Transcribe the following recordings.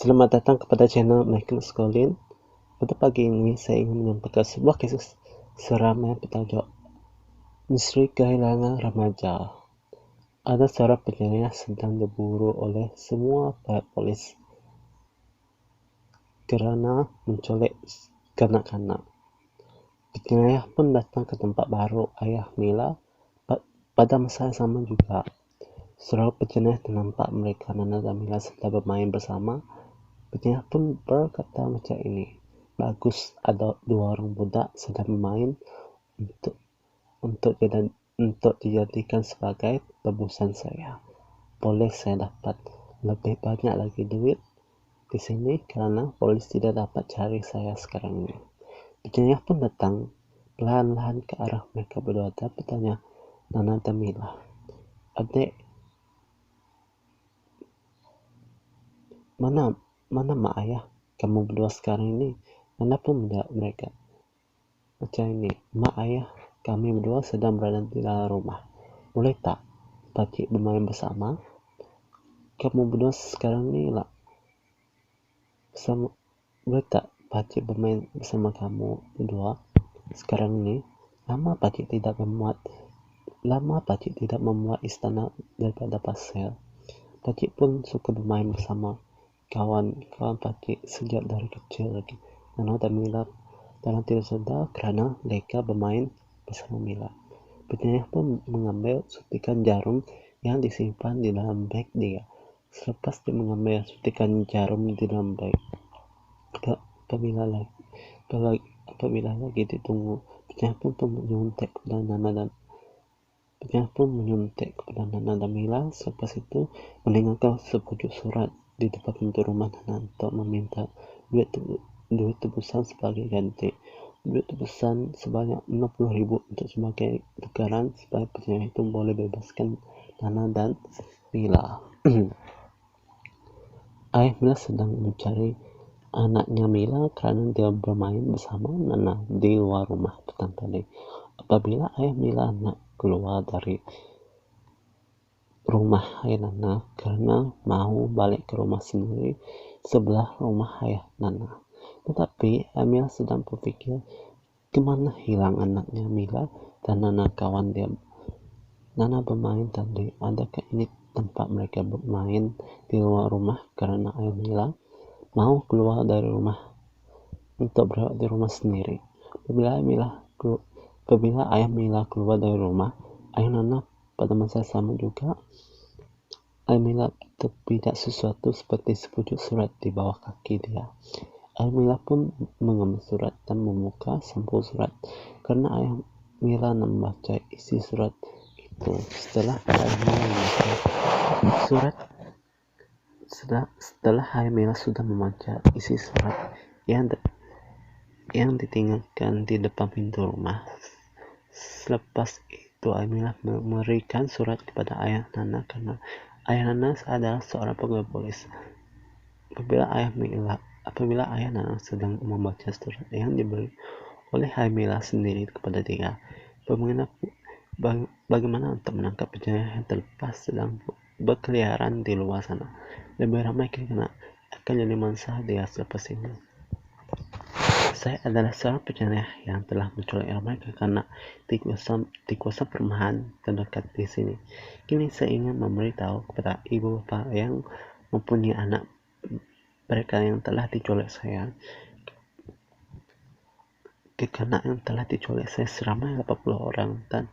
Selamat datang kepada channel Michael Skolin. Pada pagi ini saya ingin menyampaikan sebuah kisah seram yang bertajuk Misteri Kehilangan Remaja. Ada seorang penyayang sedang diburu oleh semua pihak polis kerana menculik kanak-kanak. Penyayang pun datang ke tempat baru ayah Mila pada masa yang sama juga. Seorang penyayang ternampak mereka Nana dan Mila sedang bermain bersama. Penyayang pun berkata macam ini, bagus ada dua orang budak sedang bermain untuk dijadikan sebagai tebusan saya. Boleh saya dapat lebih banyak lagi duit di sini kerana polis tidak dapat cari saya sekarang ini. Penyayang pun datang perlahan-lahan ke arah mereka berdua dan bertanya, Nana dan Mila, adik, mana mak ayah kamu berdua sekarang ini? Nana pun menjawab mereka macam ini, mak ayah kami berdua sedang berada di dalam rumah. Boleh tak pakcik bermain bersama? Kamu berdua sekarang ni lah bersama. Boleh tak pakcik bermain bersama kamu berdua sekarang ni? Lama pakcik tidak membuat istana daripada pasir. Pakcik pun suka bermain bersama kawan-kawan pakcik sejak dari kecil lagi. Nana dan Mila dalam tidak sedar kerana mereka bermain bersama Mila. Penyayang pun mengambil suntikan jarum yang disimpan di dalam beg dia. Selepas dia mengambil suntikan jarum di dalam beg, apabila lagi ditunggu, penyayang pun menyuntik kepada Nana dan Mila. Selepas itu meninggalkan sepucuk surat di depan pintu rumah Nana untuk meminta duit tebusan sebagai ganti. Duit tebusan sebanyak 50,000 untuk sebagai tukaran supaya penyayang itu boleh bebaskan Nana dan Mila. Ayah Mila sedang mencari anaknya Mila kerana dia bermain bersama Nana di luar rumah petang tadi. Apabila ayah Mila nak keluar dari rumah ayah Nana kerana mahu balik ke rumah sendiri sebelah rumah ayah Nana. Tetapi ayah Mila sedang berfikir, kemana hilang anaknya Mila dan Nana kawan dia Nana bermain tadi? Adakah ini tempat mereka bermain di luar rumah kerana ayah Mila mahu keluar dari rumah untuk berawat di rumah sendiri? Apabila ayah Mila keluar dari rumah, ayah Nana pada masa sama juga, ayah Mila terpijak sesuatu seperti sepucuk surat di bawah kaki dia. Ayah Mila pun mengambil surat dan membuka sampul surat kerana ayah Mila nak membaca isi surat itu. Setelah ayah Mila sudah membaca isi surat yang ditinggalkan di depan pintu rumah, selepas itu ayah Mila memberikan surat kepada ayah Nana kerana ayah Nana adalah seorang pegawai polis. Apabila ayah Nana sedang membaca surat yang diberi oleh ayah Mila sendiri kepada dia, bagaimana untuk menangkap penyayang yang terlepas sedang berkeliaran di luar sana. Lebih ramai kerana akan jadi mangsa dia selepas ini. Saya adalah seorang penyayang yang telah menculik ramai kanak-kanak di kawasan perumahan terdekat di sini. Kini saya ingin memberitahu kepada ibu bapa yang mempunyai anak mereka yang telah diculik saya. Kanak yang telah diculik saya seramai 80 orang dan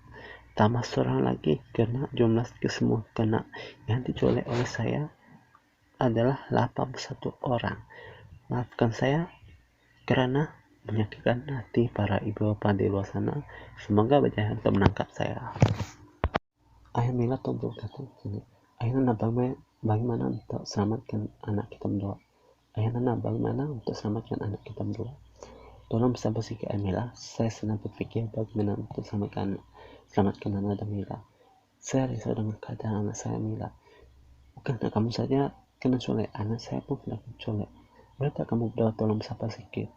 tambah seorang lagi kerana jumlah kesemua kanak yang diculik oleh saya adalah 81 orang. Maafkan saya kerana menyakitkan hati para ibu bapa di luar sana. Semoga berjaya untuk menangkap saya. Ayah Mila pun berkata, ayah Nana, bagaimana untuk selamatkan anak kita berdua? Ayah Nana, bagaimana untuk selamatkan anak kita berdua? Tolong bersabar sikit ayah Mila. Saya sedang berfikir bagaimana untuk selamatkan Nana dan Mila. Saya risau dengan keadaan anak saya Mila. Bukan kamu saja kena culik, anak saya pun kena culik. Boleh tak kamu berdua tolong bersabar sikit?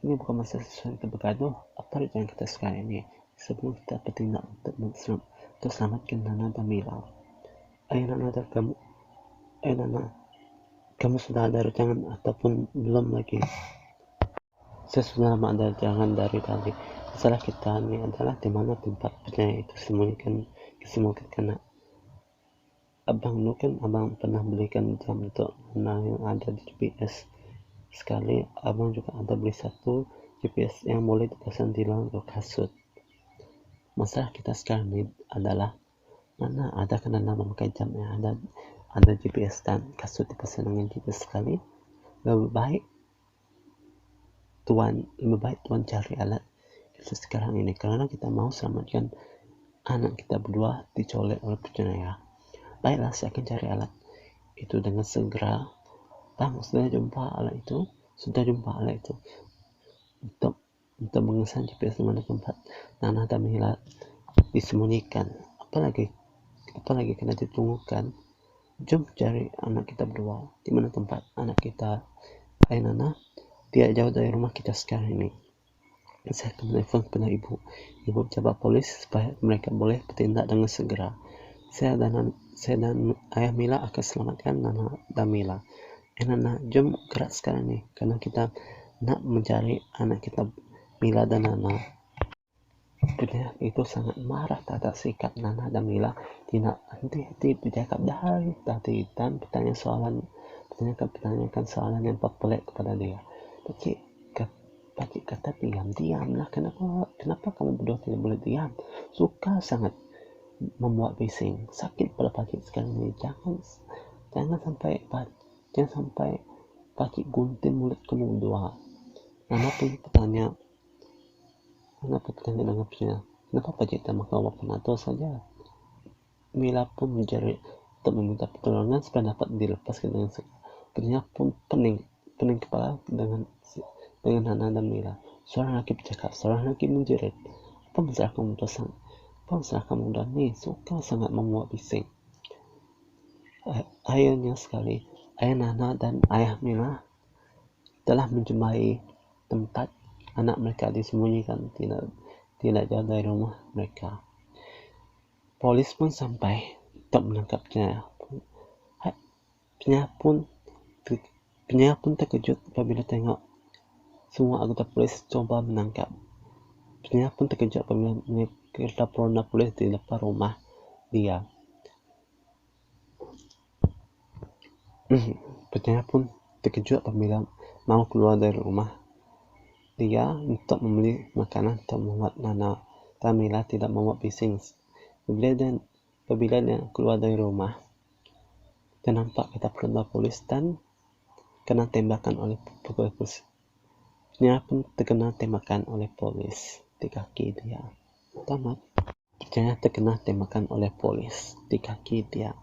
Ini bukan masa sesuai untuk bergaduh. Apa rencana kita sekarang ini? Sebelum kita bertindak untuk untuk selamatkan Nana dan Mila. Ayo Nana, kamu sudah ada rancangan ataupun belum lagi? Saya sudah lama ada jangan dari tadi. Masalah kita ini adalah di mana tempat penyanyi itu disembunyikan karena abang pernah belikan jam untuk yang ada di GPS. Sekali abang juga ada beli satu GPS yang boleh dipasang di dalam kasut. Masalah kita sekarang ini adalah mana ada kena memakai jam yang ada GPS dan kasut dipasang dengan GPS sekali. Lebih baik tuan cari alat itu sekarang ini karena kita mau selamatkan anak kita berdua dicolek oleh penjara. Baiklah, saya akan cari alat itu dengan segera. Bang, sudah jumpa alat itu untuk mengesan GPS di mana tempat Nana dan Mila disembunyikan. Apalagi kena ditunggukan. Jom cari anak kita berdua. Di mana tempat anak kita? Hai Nana, tidak jauh dari rumah kita sekarang ini. Saya akan menelpon kepada ibu pejabat polis supaya mereka boleh bertindak dengan segera. Saya dan ayah Mila akan selamatkan Nana dan Mila. Nana, jom gerak sekarang nih karena kita nak mencari anak kita Mila dan Nana. Penjahat itu sangat marah terhadap sikap Nana dan Mila tidak henti bercakap dari tadi dan pertanyakan soalan yang pelik kepada dia. Pakcik kata diamlah. Kenapa kamu berdua tidak boleh diam? Suka sangat membuat bising. Sakit pada pakcik sekarang ini. Jangan sampai pakcik gunting mulut kamu berdua. Nana pun bertanya dengan pakcik, kenapa pakcik tak makan walaupun atau saja? Mila pun menjerit untuk meminta pertolongan supaya dapat dilepaskan dengan segera. Pakciknya pun pening kepala dengan Nana dan Mila. Seorang laki bercakap, seorang laki menjerit. Apa masalah kamu dan ni? Suka sangat membuat bising. Akhirnya sekali, ayah Nana dan ayah Mila telah menjumpai tempat anak mereka disembunyikan tidak jauh dari rumah mereka. Polis pun sampai untuk menangkapnya. Penyiar pun terkejut apabila tengok semua anggota polis coba menangkap. Penyiar pun terkejut apabila melihat ronda polis di depan rumah dia. Penyiar pun terkejut apabila mau keluar dari rumah dia untuk membeli makanan untuk membuat Nana dan Mila tidak membuat bising. Apabila dia keluar dari rumah, dia nampak kata ronda polis dan kena tembakan oleh polis. Penyiar pun terkena tembakan oleh polis di kaki dia. Penyiar terkena tembakan oleh polis di kaki dia.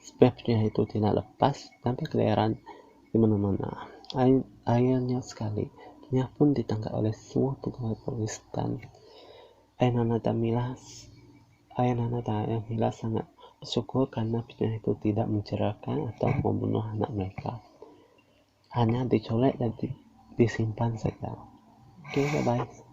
Supaya penyiar itu tidak lepas dan berkeliaran di mana-mana. Akhirnya sekali, penyiar pun ditangkap oleh semua pegawai polis dan ayah Nana dan ayah Mila sangat bersyukur karena penyiar itu tidak mencerahkan atau membunuh anak mereka. Hanya dicolek dan disimpan saja. Bye-bye.